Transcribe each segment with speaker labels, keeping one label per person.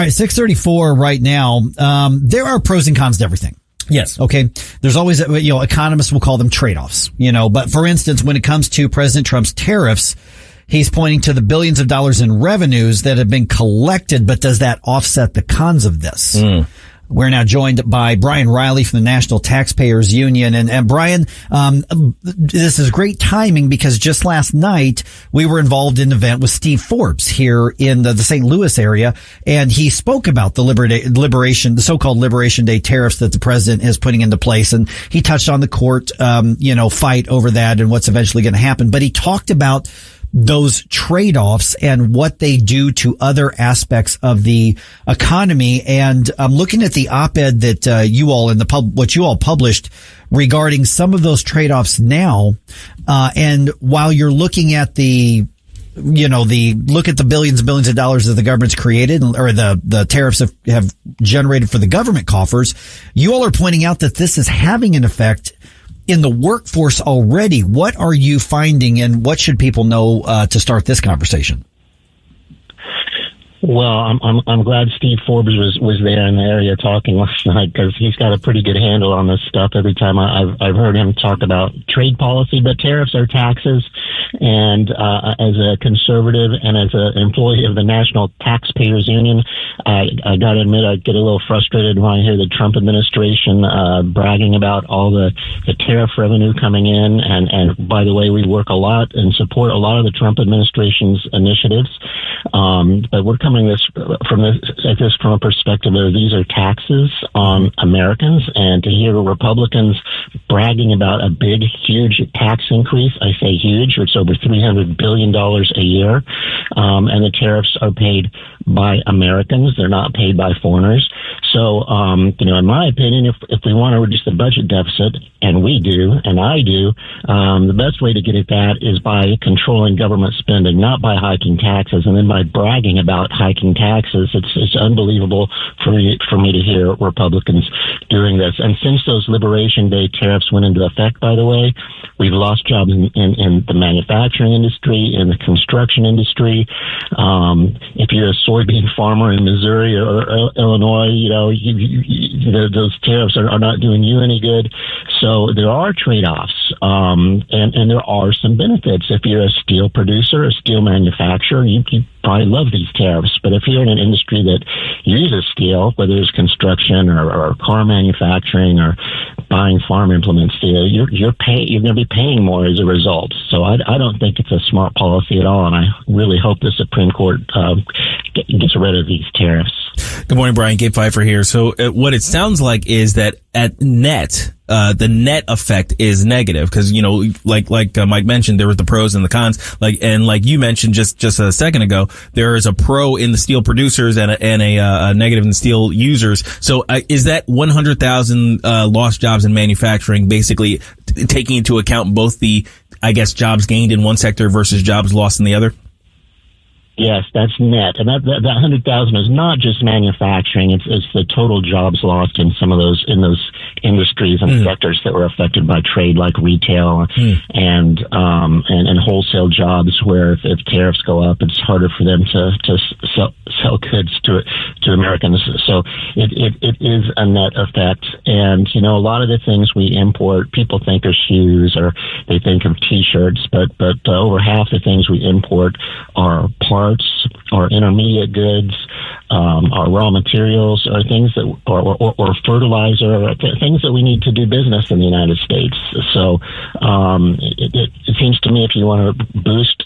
Speaker 1: All right, 6:34 right now. There are pros and cons to everything.
Speaker 2: Yes.
Speaker 1: Okay. There's always, economists will call them trade-offs, but for instance, when it comes to President Trump's tariffs, he's pointing to the billions of dollars in revenues that have been collected, but does that offset the cons of this? We're now joined by Bryan Riley from the National Taxpayers Union. And Bryan, this is great timing because just last night we were involved in an event with Steve Forbes here in the St. Louis area. And he spoke about the so-called Liberation Day tariffs that the president is putting into place. And he touched on the court, fight over that and what's eventually going to happen. But he talked about those trade-offs and what they do to other aspects of the economy. And I'm looking at the op-ed that you all what you all published regarding some of those trade-offs now. And while you're looking at look at the billions and billions of dollars that the government's created or the tariffs have generated for the government coffers, you all are pointing out that this is having an effect in the workforce already. What are you finding, and what should people know to start this conversation?
Speaker 3: Well, I'm glad Steve Forbes was there in the area talking last night, because he's got a pretty good handle on this stuff. Every time I've heard him talk about trade policy, but tariffs are taxes. And as a conservative and as an employee of the National Taxpayers Union, I got to admit I get a little frustrated when I hear the Trump administration bragging about all the tariff revenue coming in. And by the way, we work a lot and support a lot of the Trump administration's initiatives. But we're coming from a perspective of these are taxes on Americans, and to hear Republicans bragging about a big, huge tax increase, I say huge, it's over $300 billion a year, and the tariffs are paid by Americans, they're not paid by foreigners. So, in my opinion, if we want to reduce the budget deficit, and we do, and I do, the best way to get at that is by controlling government spending, not by hiking taxes, and then by bragging about hiking taxes. It's unbelievable for me to hear Republicans doing this. And since those Liberation Day tariffs went into effect, by the way, we've lost jobs in the manufacturing industry, in the construction industry. If you're a soybean farmer in Missouri or Illinois, those tariffs are not doing you any good. So there are trade-offs, and there are some benefits. If you're a steel producer, a steel manufacturer, you probably love these tariffs. But if you're in an industry that uses steel, whether it's construction or car manufacturing or buying farm implements, you're going to be paying more as a result. So I don't think it's a smart policy at all, and I really hope the Supreme Court gets rid of these tariffs.
Speaker 2: Good morning, Bryan. Gabe Pfeiffer here. So what it sounds like is that at net, the net effect is negative because, like Mike mentioned, there was the pros and the cons. Like you mentioned just a second ago, there is a pro in the steel producers and a negative in the steel users. So is that 100,000 lost jobs in manufacturing basically taking into account both the, jobs gained in one sector versus jobs lost in the other?
Speaker 3: Yes, that's net. And that 100,000 is not just manufacturing. It's the total jobs lost in some of those industries and sectors that were affected by trade, like retail and wholesale jobs, where if tariffs go up, it's harder for them to sell goods to Americans. So it is a net effect. And, a lot of the things we import, people think are shoes or they think of T-shirts, but over half the things we import are parts, or intermediate goods, or raw materials, or things that, or fertilizer, or things that we need to do business in the United States. So it seems to me if you want to boost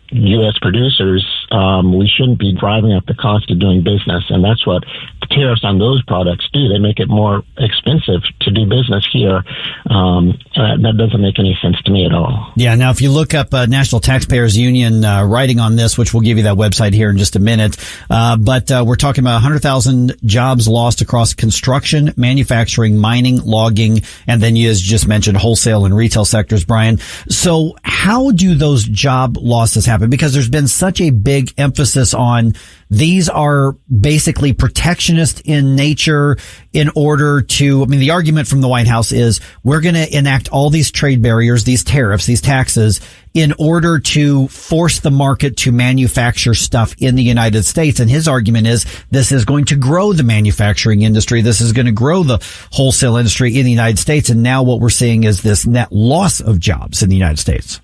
Speaker 3: U.S. producers, we shouldn't be driving up the cost of doing business, and that's what the tariffs on those products do. They make it more expensive to do business here. That doesn't make any sense to me at all.
Speaker 1: Yeah, now if you look up National Taxpayers Union writing on this, which we'll give you that website here in just a minute, but we're talking about 100,000 jobs lost across construction, manufacturing, mining, logging, and then you just mentioned wholesale and retail sectors, Bryan. So how do those job losses happen? happen because there's been such a big emphasis on these are basically protectionist in nature in order to, the argument from the White House is we're going to enact all these trade barriers, these tariffs, these taxes in order to force the market to manufacture stuff in the United States. And his argument is this is going to grow the manufacturing industry. This is going to grow the wholesale industry in the United States. And now what we're seeing is this net loss of jobs in the United States.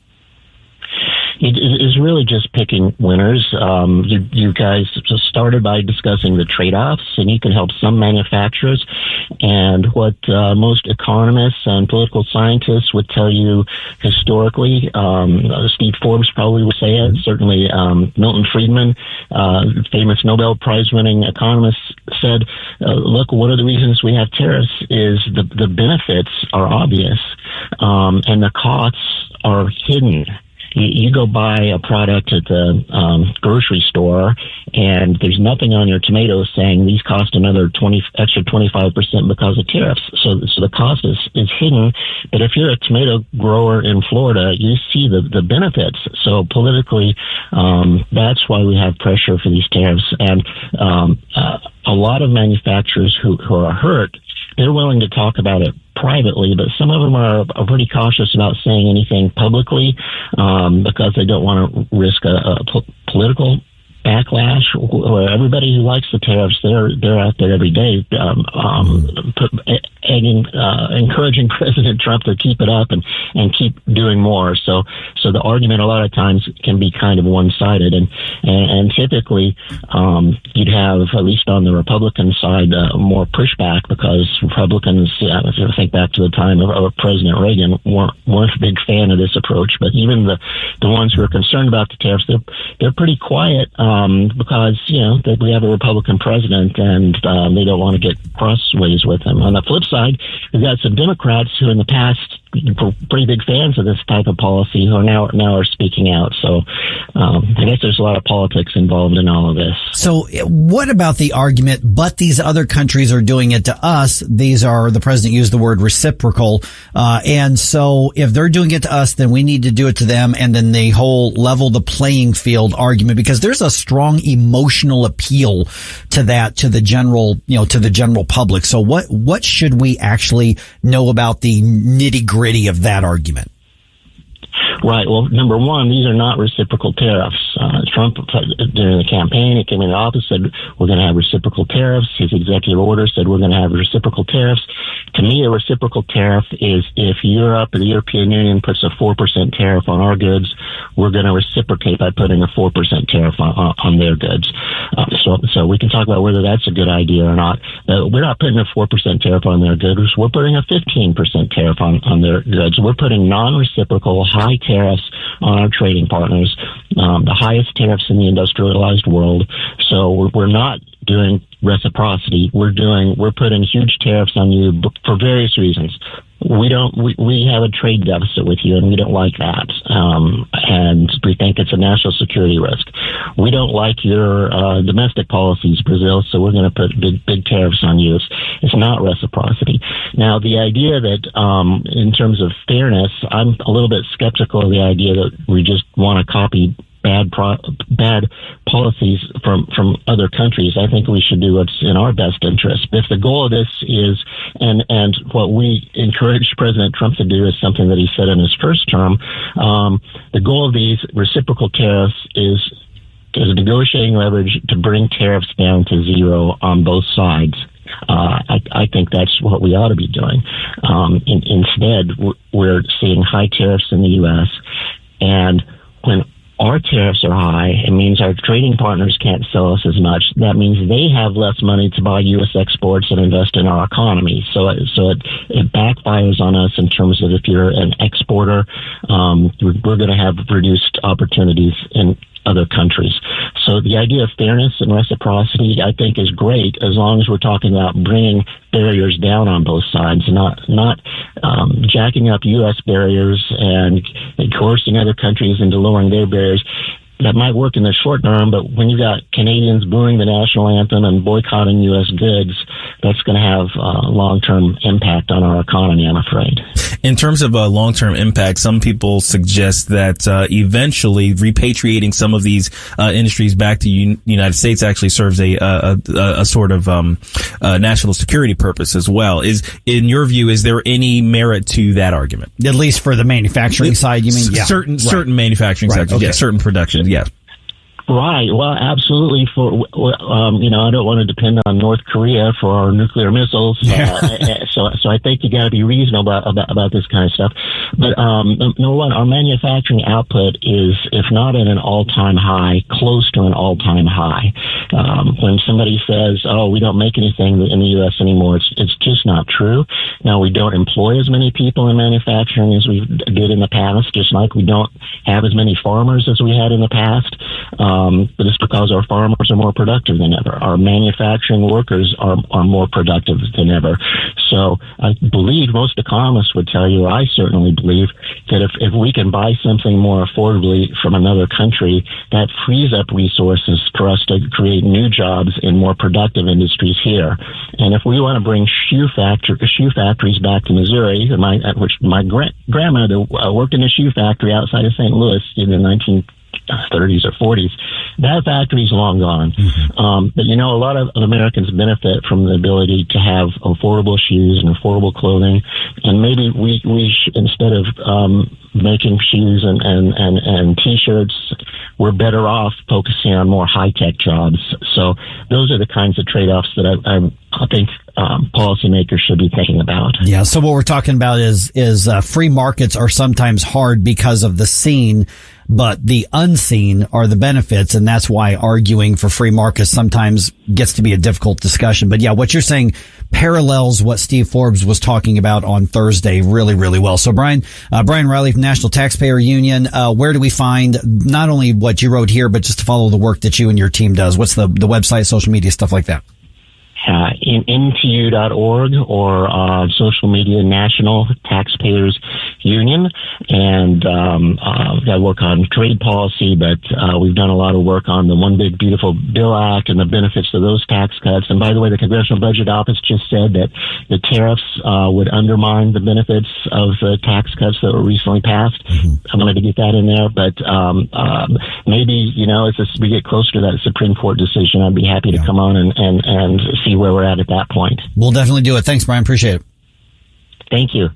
Speaker 3: It is really just picking winners. You guys just started by discussing the trade-offs, and you can help some manufacturers. And what most economists and political scientists would tell you historically, Steve Forbes probably would say it, certainly Milton Friedman, famous Nobel Prize-winning economist, said, look, one of the reasons we have tariffs is the benefits are obvious, and the costs are hidden. You go buy a product at the grocery store, and there's nothing on your tomatoes saying these cost another extra 25% because of tariffs. So the cost is hidden. But if you're a tomato grower in Florida, you see the benefits. So politically, that's why we have pressure for these tariffs. And a lot of manufacturers who are hurt, they're willing to talk about it privately, but some of them are pretty cautious about saying anything publicly because they don't want to risk a political backlash. Where everybody who likes the tariffs, they're out there every day encouraging President Trump to keep it up and keep doing more. So the argument a lot of times can be kind of one-sided, and typically you'd have, at least on the Republican side, more pushback because Republicans, if you think back to the time of President Reagan, weren't a big fan of this approach. But even the ones who are concerned about the tariffs, they're pretty quiet because we have a Republican president and they don't want to get crossways with him. On the flip side, we've got some Democrats who in the past were pretty big fans of this type of policy who are now are speaking out. So I guess there's a lot of politics involved in all of this.
Speaker 1: So what about the argument, but these other countries are doing it to us? These are, the president used the word reciprocal. And so if they're doing it to us, then we need to do it to them. And then the whole level the playing field argument, because there's a strong emotional appeal to that, to the general, to the general public. So what should we actually know about the nitty gritty of that argument?
Speaker 3: Right. Well, number one, these are not reciprocal tariffs. Trump, during the campaign, he came in the office, said, we're going to have reciprocal tariffs. His executive order said, we're going to have reciprocal tariffs. To me, a reciprocal tariff is if Europe or the European Union puts a 4% tariff on our goods, we're going to reciprocate by putting a 4% tariff on their goods. So we can talk about whether that's a good idea or not. We're not putting a 4% tariff on their goods. We're putting a 15% tariff on their goods. We're putting non-reciprocal high tariffs on our trading partners, the highest tariffs in the industrialized world. So we're not doing reciprocity. We're putting huge tariffs on you for various reasons. We have a trade deficit with you, and we don't like that. And we think it's a national security risk. We don't like your domestic policies, Brazil, so we're going to put big tariffs on you. It's not reciprocity. Now, the idea that in terms of fairness, I'm a little bit skeptical of the idea that we just want to copy bad policies from other countries. I think we should do what's in our best interest. If the goal of this is, and what we encourage President Trump to do is something that he said in his first term, the goal of these reciprocal tariffs is negotiating leverage to bring tariffs down to zero on both sides. I think that's what we ought to be doing. Instead, we're seeing high tariffs in the U.S., and when our tariffs are high, it means our trading partners can't sell us as much. That means they have less money to buy U.S. exports and invest in our economy. So it backfires on us in terms of if you're an exporter, we're going to have reduced opportunities in other countries. So the idea of fairness and reciprocity, I think, is great as long as we're talking about bringing barriers down on both sides, not jacking up U.S. barriers and coercing other countries into lowering their barriers. that might work in the short term, but when you got Canadians booing the national anthem and boycotting U.S. goods, that's going to have a long-term impact on our economy, I'm afraid.
Speaker 2: In terms of a long-term impact, some people suggest that eventually repatriating some of these industries back to the United States actually serves a sort of national security purpose as well. In your view, is there any merit to that argument?
Speaker 1: At least for the manufacturing side, you mean? Yeah.
Speaker 2: Certain manufacturing sectors,
Speaker 1: okay.
Speaker 2: yes, certain production, yes.
Speaker 3: Right. Well, absolutely. I don't want to depend on North Korea for our nuclear missiles. So I think you got to be reasonable about this kind of stuff. But number one, our manufacturing output is, if not at an all-time high, close to an all-time high. When somebody says, "Oh, we don't make anything in the U.S. anymore," it's just not true. Now, we don't employ as many people in manufacturing as we did in the past, just like we don't have as many farmers as we had in the past. But it's because our farmers are more productive than ever. Our manufacturing workers are more productive than ever. So I believe most economists would tell you, I certainly believe, that if we can buy something more affordably from another country, that frees up resources for us to create new jobs in more productive industries here. And if we want to bring shoe factories back to Missouri, my grandmother worked in a shoe factory outside of St. Louis in the 1930s or 40s. That factory's long gone. Mm-hmm. But a lot of Americans benefit from the ability to have affordable shoes and affordable clothing. And maybe we instead of making shoes and T-shirts, we're better off focusing on more high-tech jobs. So those are the kinds of trade-offs that I think policymakers should be thinking about.
Speaker 1: Yeah. So what we're talking about is free markets are sometimes hard because of the seen, but the unseen are the benefits. And that's why arguing for free markets sometimes gets to be a difficult discussion. But yeah, what you're saying parallels what Steve Forbes was talking about on Thursday really, really well. So Bryan Riley from National Taxpayer Union, where do we find not only what you wrote here, but just to follow the work that you and your team does? What's the website, social media, stuff like that? NTU.org or social media, National Taxpayers Union. And I work on trade policy, but we've done a lot of work on the One Big Beautiful Bill Act and the benefits of those tax cuts. And by the way, the Congressional Budget Office just said that the tariffs would undermine the benefits of the tax cuts that were recently passed. Mm-hmm. I wanted to get that in there. But maybe, as we get closer to that Supreme Court decision, I'd be happy to come on and see where we're at that point. We'll definitely do it. Thanks, Bryan. Appreciate it.
Speaker 3: Thank you.